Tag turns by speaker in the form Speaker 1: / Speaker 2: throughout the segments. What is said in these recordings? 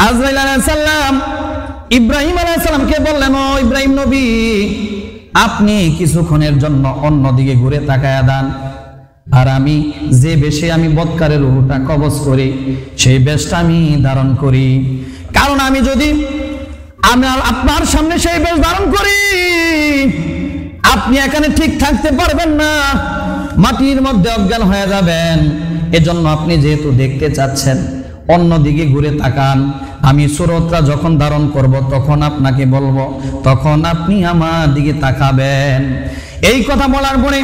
Speaker 1: আজরাইল আলাইহিস সালাম ইব্রাহিম আলাইহিস সালামকে বললেন, ও ইব্রাহিম নবী, আপনি কিছুক্ষণের জন্য অন্যদিকে ঘুরে তাকায়া দেন, আর আমি যে বেশে আমি বৎকারের রূহটা কবজ করি সেই বেশটা আমি ধারণ করি। কারণ আমি যদি আপনার সামনে সেই বেশ ধারণ করি, আপনি এখানে ঠিক থাকতে পারবেন না, মাটির মধ্যে অজ্ঞান হয়ে যাবেন। এজন্য আপনি যেহেতু দেখতে চাচ্ছেন, অন্যদিকে ঘুরে তাকান। আমি সুরতটা যখন ধারণ করব তখন আপনাকে বলবো, তখন আপনি আমার দিকে তাকাবেন। এই কথা বলার পরে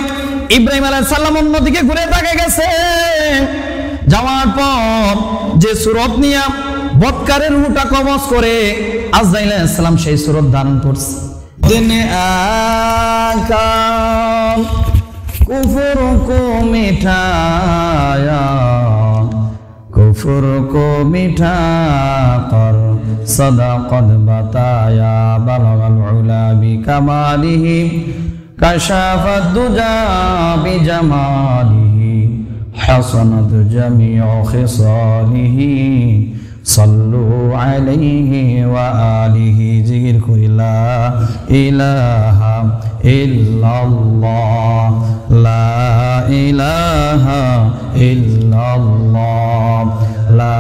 Speaker 1: ইব্রাহিম আলাইহিস সালাম অন্যদিকে ঘুরে তাকিয়ে গেছে। যাওয়ার পর যে সুরত নিয়ে বৎকারের রূহটা কবজ করে আজরাইল আলাইহিস সালাম সেই সুরত ধারণ করছে। দিনে আকা কুফর কো মিঠায়া, কুফর কো মিঠা কর সদাকত বাতায়া, বালাগাল উলা বিকামালিহি কাশাফাদ দুজা বিজামালিহি, হাসানাত জামিউ খিসালিহি, সাল্লু আলাইহি ওয়া আলিহি। জিকির করি লা ইলাহা ইল্লাল্লাহ, লা ইলাহা ইল্লাল্লাহ, লা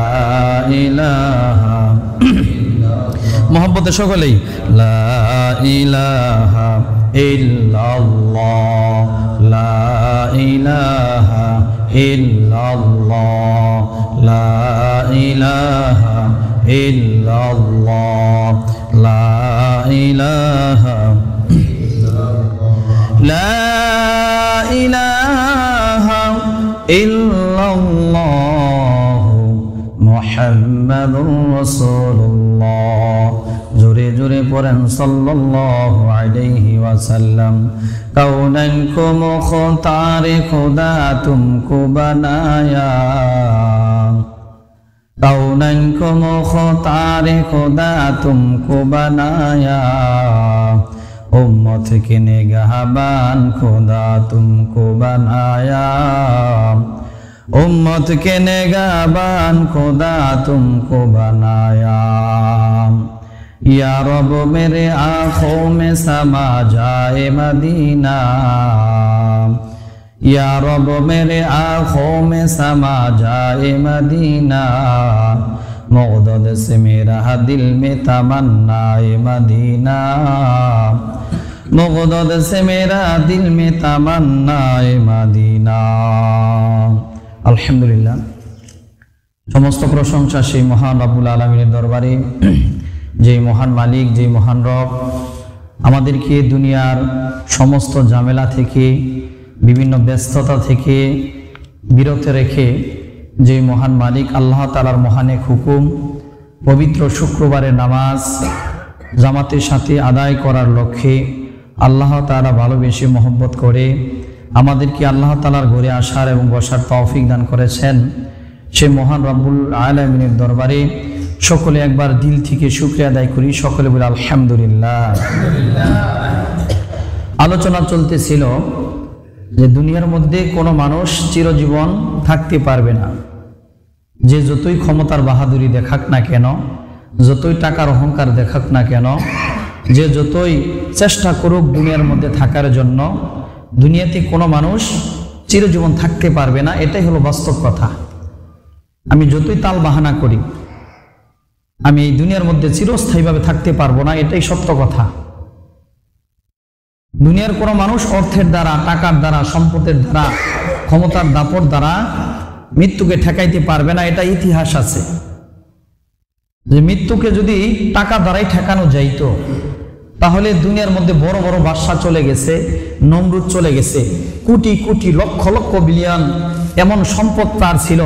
Speaker 1: ইলাহা। মোহাম্মতে সকলেই লা ইলাহা ইল্লাল্লাহ, লা ইলাহা ইল্লাল্লাহ, লা ইলাহা ইল্লাল্লাহ, লা ইলাহা, লা ইলাহা ইল্লাল্লাহ মুহাম্মাদুর রাসূলুল্লাহ। জোরে জোরে পড়েন সাল্লাল্লাহু আলাইহি ওয়াসাল্লাম। কাউনান কো মুখতারে খুদা তুমকো বানায়া, কাউনান কো মুখতারে খুদা তুমকো বানায়া, উম্মত के निगहबान खुदा तुमको बनाया, उम्मत के निगहबान खुदा तुमको बनाया। या रब मेरे आँखों में समा जाए मदीना, या रब मेरे आँखों में समा जाए मदीना, मौदद से मेरा दिल में तमन्नाए मदीना, मौदद से मेरा दिल में तमन्नाए मदीना। আলহামদুলিল্লাহ, সমস্ত প্রশংসা সেই মহান রব্বুল আলামিনের দরবারে, যেই মহান মালিক, যেই মহান রব আমাদেরকে দুনিয়ার সমস্ত ঝামেলা থেকে, বিভিন্ন ব্যস্ততা থেকে বিরত রেখে, যেই মহান মালিক আল্লাহ তাআলার মহানেক হুকুম পবিত্র শুক্রবারের নামাজ জামাতের সাথে আদায় করার লক্ষ্যে আল্লাহ তাআলা ভালোবেসে মহব্বত করে আমাদেরকে আল্লাহ তাআলার ঘরে আসার এবং বসার তৌফিক দান করেছেন, সে মহান রব্বুল আলামিনের দরবারে সকলে একবার দিল থেকে শুকরিয়া আদায় করি। সকলে বলে আলহামদুলিল্লাহ। আলোচনা চলতেছিল যে দুনিয়ার মধ্যে কোনো মানুষ চিরজীবন থাকতে পারবে না। যে যতই ক্ষমতার বাহাদুরি দেখাক না কেন, যতই টাকার অহংকার দেখাক না কেন, যে যতই চেষ্টা করুক দুনিয়ার মধ্যে থাকার জন্য, দুনিয়াতে কোনো মানুষ চিরজীবন থাকতে পারবে না। এটাই হলো বাস্তব কথা। আমি যতই তাল বাহানা করি, আমি এই দুনিয়ার মধ্যে চিরস্থায়ীভাবে থাকতে পারবো না, এটাই সত্য কথা। দুনিয়ার কোনো মানুষ অর্থের দ্বারা, টাকার দ্বারা, সম্পদের দ্বারা, ক্ষমতার দাপট দ্বারা মৃত্যুকে ঠেকাইতে পারবে না, এটা ইতিহাস আছে। যে মৃত্যুকে যদি টাকা দ্বারাই ঠেকানো যাইতো, তাহলে দুনিয়ার মধ্যে বড় বড় বাদশা চলে গেছে, নমরুদ চলে গেছে, কোটি কোটি লক্ষ লক্ষ বিলিয়ন এমন সম্পদ তার ছিল।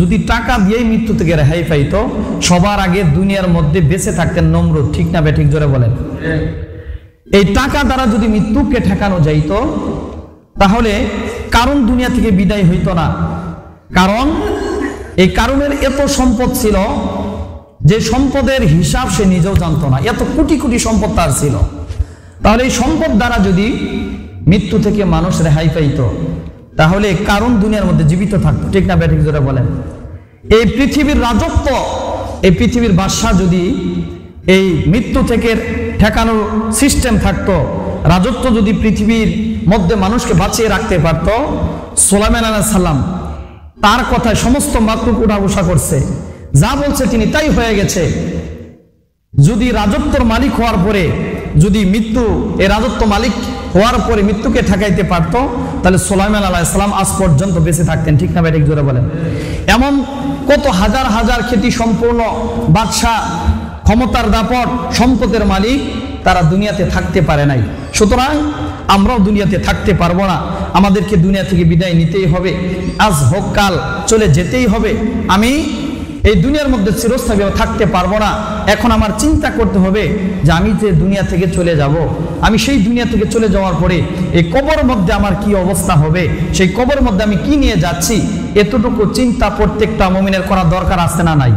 Speaker 1: যদি টাকা দিয়েই মৃত্যু থেকে রেহাই পাইতো, সবার আগে দুনিয়ার মধ্যে বেঁচে থাকতেন নমরুদ। ঠিক না বে ঠিক? জোরে বলেন। এই টাকা দ্বারা যদি মৃত্যুকে ঠেকানো যাইতো, তাহলে কারণ দুনিয়া থেকে বিদায় হইতো না। কারণ এই কারণের এত সম্পদ ছিল যে সম্পদের হিসাব সে নিজেও জানতো না, এত কোটি কোটি সম্পদ তার ছিল। তাহলে এই সম্পদ দ্বারা যদি মৃত্যু থেকে মানুষ রেহাই পাইতো, তাহলে কারণ দুনিয়ার মধ্যে জীবিত থাকতো। ঠিক না বে ঠিক? জোরে বলেন। এই পৃথিবীর রাজত্ব এই পৃথিবীর বাদশা যদি এই মৃত্যু থেকে ঠেকানোর সিস্টেম থাকতো, রাজত্ব যদি পৃথিবীর মধ্যে মানুষকে বাঁচিয়ে রাখতে পারত, সুলাইমান আলাইহিস সালাম তার কথায় সমস্ত মাকলুক উঠা বসা করছে, যা বলছে তিনি তাই হয়ে গেছে। যদি রাজত্বর মালিক হওয়ার পরে যদি মৃত্যু এই রাজত্ব মালিক হওয়ার পরে মৃত্যুকে ঠেকাইতে পারত, তাহলে সুলাইমান আলাইহিস সালাম আজ পর্যন্ত বেঁচে থাকতেন। ঠিক না ঠিক জোরে বলেন? এমন কত হাজার হাজার খ্যাতি সম্পূর্ণ বাদশাহ, ক্ষমতার দাপট, সম্পদের মালিক, তারা দুনিয়াতে থাকতে পারে নাই। সুতরাং আমরাও দুনিয়াতে থাকতে পারবো না, আমাদেরকে দুনিয়া থেকে বিদায় নিতেই হবে। আজ হোক কাল চলে যেতেই হবে। আমি এই দুনিয়ার মধ্যে চিরস্থায়ী থাকতে পারবো না। এখন আমার চিন্তা করতে হবে যে আমি যে দুনিয়া থেকে চলে যাব, আমি সেই দুনিয়া থেকে চলে যাওয়ার পরে এই কবরের মধ্যে আমার কি অবস্থা হবে, সেই কবরের মধ্যে আমি কি নিয়ে যাচ্ছি, এতটুকু চিন্তা প্রত্যেকটা মুমিনের করা দরকার আছে না নাই?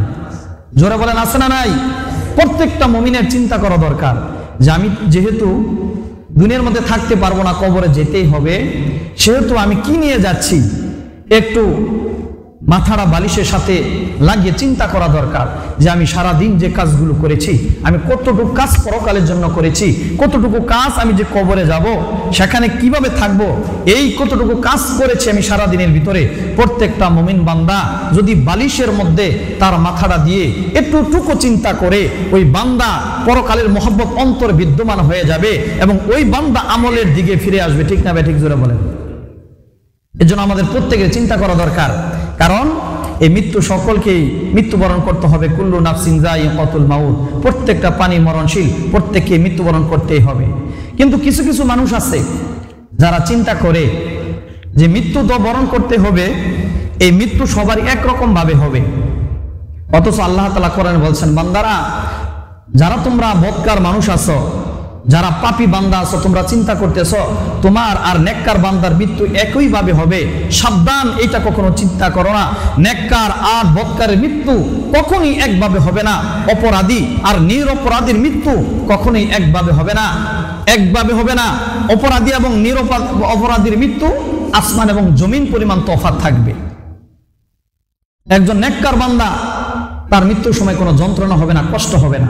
Speaker 1: জোরে বলেন, আছে না নাই? প্রত্যেকটা মুমিনের চিন্তা করা দরকার যে আমি যেহেতু দুনিয়ার মধ্যে থাকতে পারবো না, কবরে যেতেই হবে, সেহেতু আমি কি নিয়ে যাচ্ছি একটু মাথাটা বালিশের সাথে লাগিয়ে চিন্তা করা দরকার যে আমি সারা দিন যে কাজগুলো করেছি, আমি কতটুকু কাজ পরকালের জন্য করেছি, কতটুকু কাজ আমি যে কবরে যাব সেখানে কিভাবে থাকবো, এই কতটুকু কাজ করেছি আমি সারা দিনের ভিতরে। প্রত্যেকটা মুমিন বান্দা যদি বালিশের মধ্যে তার মাথাটা দিয়ে একটুটুকু চিন্তা করে, ওই বান্দা পরকালের মহব্বত অন্তর বিদ্যমান হয়ে যাবে এবং ওই বান্দা আমলের দিকে ফিরে আসবে। ঠিক না ঠিক জোরে বলেন? এর জন্য আমাদের প্রত্যেকের চিন্তা করা দরকার, কারণ এই মৃত্যু সকলকেই মৃত্যুবরণ করতে হবে। কুল্লু নাফসিন যায়িকাতুল মাউত, প্রত্যেকটা প্রাণী মরণশীল, প্রত্যেককে মৃত্যুবরণ করতেই হবে। কিন্তু কিছু কিছু মানুষ আছে যারা চিন্তা করে যে মৃত্যু তো বরণ করতে হবে, এই মৃত্যু সবারই একরকম ভাবে হবে। অথচ আল্লাহ তাআলা কোরআনে বলছেন, বান্দারা যারা তোমরা বদকার মানুষ আছো, যারা পাপী বান্দা আছো, তোমরা চিন্তা করতেছ তোমার আর নেককার বান্দার মৃত্যু একই ভাবে হবে। সাবধান, এটা কখনো চিন্তা করো না। নেককার আর বদকারের মৃত্যু কখনোই একভাবে হবে না। অপরাধী আর নিরপরাধীর মৃত্যু কখনোই একভাবে হবে না, একভাবে হবে না। অপরাধী এবং অপরাধীর মৃত্যু আসমান এবং জমিন পরিমাণ তফাৎ থাকবে। একজন নেককার বান্দা, তার মৃত্যুর সময় কোনো যন্ত্রণা হবে না, কষ্ট হবে না,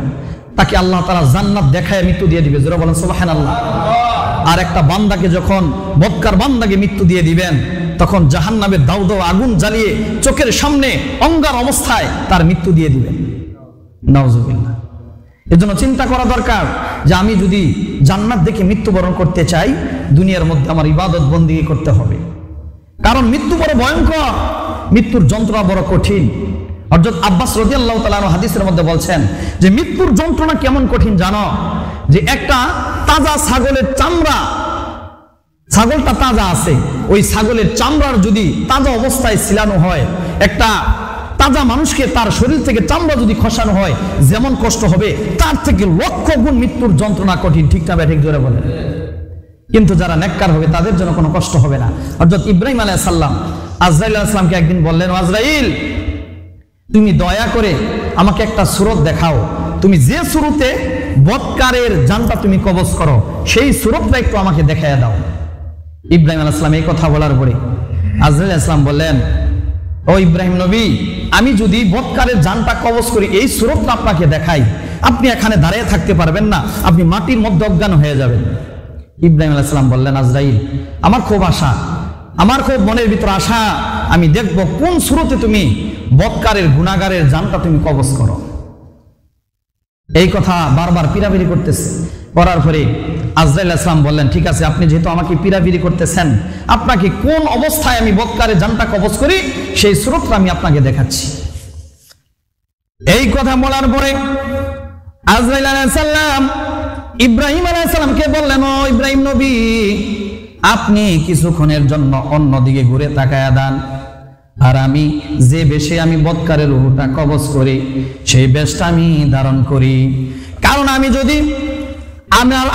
Speaker 1: তাকে আল্লাহ তাআলা জান্নাত দেখায় মৃত্যু দিয়ে দিবে। যারা বলেন সুবহানাল্লাহ। আর একটা বান্দাকে যখন, বদকার বান্দাকে মৃত্যু দিয়ে দিবেন, তখন জাহান্নামের দাউ দাউ আগুন জ্বালিয়ে চোখের সামনে অঙ্গার অবস্থায় তার মৃত্যু দিয়ে দিবেন। নাউজুবিল্লাহ। এজন্য চিন্তা করা দরকার যে আমি যদি জান্নাত দেখে মৃত্যুবরণ করতে চাই, দুনিয়ার মধ্যে আমার ইবাদত বন্দেগী করতে হবে। কারণ মৃত্যু বড় ভয়ঙ্কর, মৃত্যুর যন্ত্রণা বড় কঠিন। হযরত আব্বাস রাদিয়াল্লাহু তাআলা আনহু হাদিসের মধ্যে বলছেন যে মৃত্যুর যন্ত্রণা কেমন কঠিন জানো? যে একটা তাজা ছাগলের চামড়া, ছাগলটা তাজা আছে, ওই ছাগলের চামড়ার যদি তাজা অবস্থায় ছিলানো হয়, একটা তাজা মানুষকে তার শরীর থেকে চামড়া যদি খসানো হয়, যেমন কষ্ট হবে তার থেকে লক্ষ গুণ মৃত্যুর যন্ত্রণা কঠিন। ঠিক না ঠিক জোরে বলেন? কিন্তু যারা নেককার হবে তাদের জন্য কোনো কষ্ট হবে না। হযরত ইব্রাহিম আলাইহিস সালাম আজরাইল আলাইহিস সালামকে একদিন বললেন, আজরাইল তুমি দয়া করে আমাকে একটা সূরত দেখাও, তুমি যে সূরতে বদকারের জানটা তুমি কবজ করো, সেই সূরতটা একটু আমাকে দেখায় দাও। ইব্রাহিম আলাইহিস সালাম এই কথা বলার পরে আজরাইল আলাইহিস সালাম বললেন, ও ইব্রাহিম নবী, আমি যদি বদকারের জানটা কবজ করি, এই সূরতটা আপনাকে দেখাই, আপনি এখানে দাঁড়িয়ে থাকতে পারবেন না, আপনি মাটির মধ্যে অজ্ঞান হয়ে যাবেন। ইব্রাহিম আলাইহিস সালাম বললেন, আজরাইল আমার খুব আশা, আমার খুব মনের ভিতর আশা, আমি দেখব কোন সূরতে তুমি বদকারের গুনাহগারের জানটা তুমি কবজ করো। এই কথা বারবার পিরাপিরি করতেছে। করার পরে আজরাইল আলাইহিস সালাম বললেন, ঠিক আছে, আপনি যেহেতু আমাকে পিরাপিরি করতেছেন, আপনাকে কোন অবস্থায় আমি বদকারের জানটা কবজ করি সেই সূরতটা আমি আপনাকে দেখাচ্ছি। এই কথা বলার পরে আজরাইল আলাইহিস সালাম ইব্রাহিম আলাইহিস সালামকে বললেন, ও ইব্রাহিম নবী, আপনি কিছুক্ষণের জন্য অন্যদিকে ঘুরে তাকায়া দেন, আর আমি যে বেশে আমি বদকারের রূহটা কবজ করি সেই বেশটা আমি ধারণ করি। কারণ আমি যদি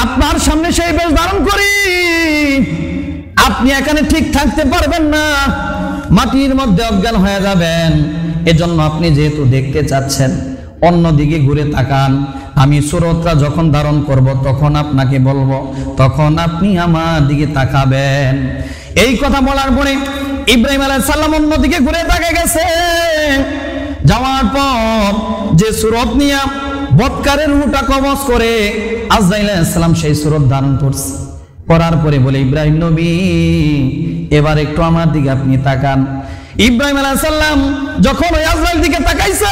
Speaker 1: আপনার সামনে সেই বেশ ধারণ করি, আপনি এখানে ঠিক থাকতে পারবেন না, মাটির মধ্যে অজ্ঞান হয়ে যাবেন। এজন্য আপনি যেহেতু দেখতে চাচ্ছেন, অন্যদিকে ঘুরে তাকান, আমি সূরতটা যখন ধারণ করব তখন আপনাকে বলবো, তখন আপনি আমার দিকে তাকাবেন। এই কথা বলার পরে ইব্রাহিম আলাইহিস সালাম অন্যদিকে ঘুরে তাকিয়ে গেছে। যাওয়ার পর যে সূরত নিয়ে বৎকারের রূহটা কবজ করে আজরাইল আলাইহিস সালাম সেই সূরত ধারণ করছে। করার পরে বলে, ইব্রাহিম নবী এবার একটু আমার দিকে আপনি তাকান। ইব্রাহিম আলাইহিস সালাম যখন ওই আজরাইল দিকে তাকাইছে,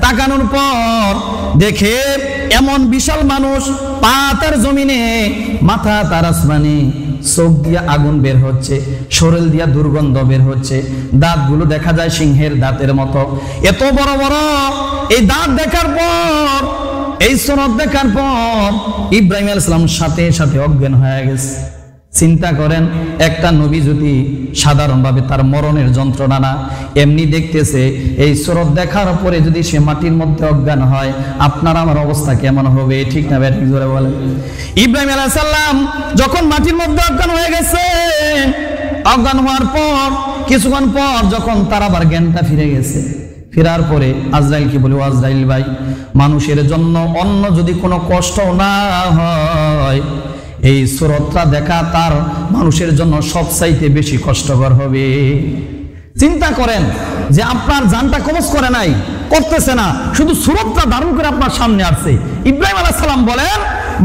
Speaker 1: তাকানোর পর দেখে এমন বিশাল মানুষ, পা তার জমিনে, মাথা তার আসমানে, চোখ দিয়া আগুন বের হচ্ছে, শরীর দিয়া দুর্গন্ধ বের হচ্ছে, দাঁতগুলো দেখা যায় সিংহের দাঁতের মতো, এত বড় বড়। এই দাঁত দেখার পর, এই সূরত দেখার পর ইব্রাহিম আলাইহিস সালাম সাথে সাথে অজ্ঞান হয়ে গেছে। চিন্তা করেন, একটা নবী যদি সাধারণভাবে তার মরণের যন্ত্রণা না এমনি দেখতেছে, এই সূরত দেখার পরে যদি সে মাটির মধ্যে অজ্ঞান হয়, আপনার আমার অবস্থা কেমন হবে? ঠিক না ভাই? ঠিক জোরে বলেন। ইব্রাহিম আলাইহিস সালাম যখন মাটির মধ্যে অজ্ঞান হয়ে গেছে, অজ্ঞান হওয়ার পর কিছুক্ষণ পর যখন তার আবার জ্ঞানটা ফিরে গেছে, ফেরার পরে আজরাইল কি বলে, আজরাইল ভাই, মানুষের জন্য অন্য যদি কোনো কষ্ট না হয়, এই সূরতটা দেখা তার মানুষের জন্য সবচাইতে বেশি কষ্টকর হবে। চিন্তা করেন যে আপনার জানটা কবজ করে নাই, করতেছে না, শুধু সূরতটা ধারণ করে আপনার সামনে আসছে। ইব্রাহিম আলাইহিস সালাম বলেন,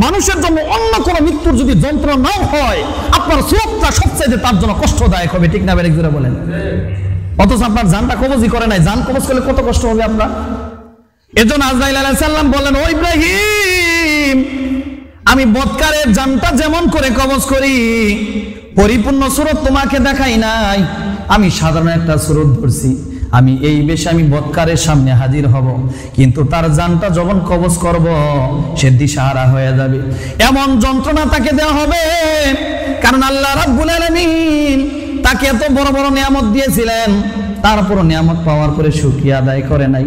Speaker 1: মানুষের জন্য অন্য কোনো মৃত্যুর যদি যন্ত্রণা নাও হয়, আপনার সূরতটা সবচাইতে তার জন্য কষ্টদায়ক হবে। ঠিক না? বেরেক জোরে বলেন। অথচ আপনার জানটা কবজই করে নাই, জান কবজ করলে কত কষ্ট হবে আপনার। এজন্য আজরাইল আলাইহিস সালাম বলেন, ও ইব্রাহিম, আমি বৎকারের জানটা যেমন করে কবজ করি, পরিপূর্ণ সূরত তোমাকে দেখাই নাই, আমি সাধারণ একটা সূরত ধরছি, আমি এই বেশে আমি বৎকারের সামনে হাজির হব, কিন্তু তার জানটা যখন কবজ করব সে দিশাহারা হয়ে যাবে। এমন যন্ত্রণা তাকে দেওয়া হবে, কারণ আল্লাহ রাব্বুল আলামিন তাকে এত বড় বড় নিয়ামত দিয়েছিলেন, তারপর নিয়ামত পাওয়ার পরে শুকরিয়া আদায় করে নাই।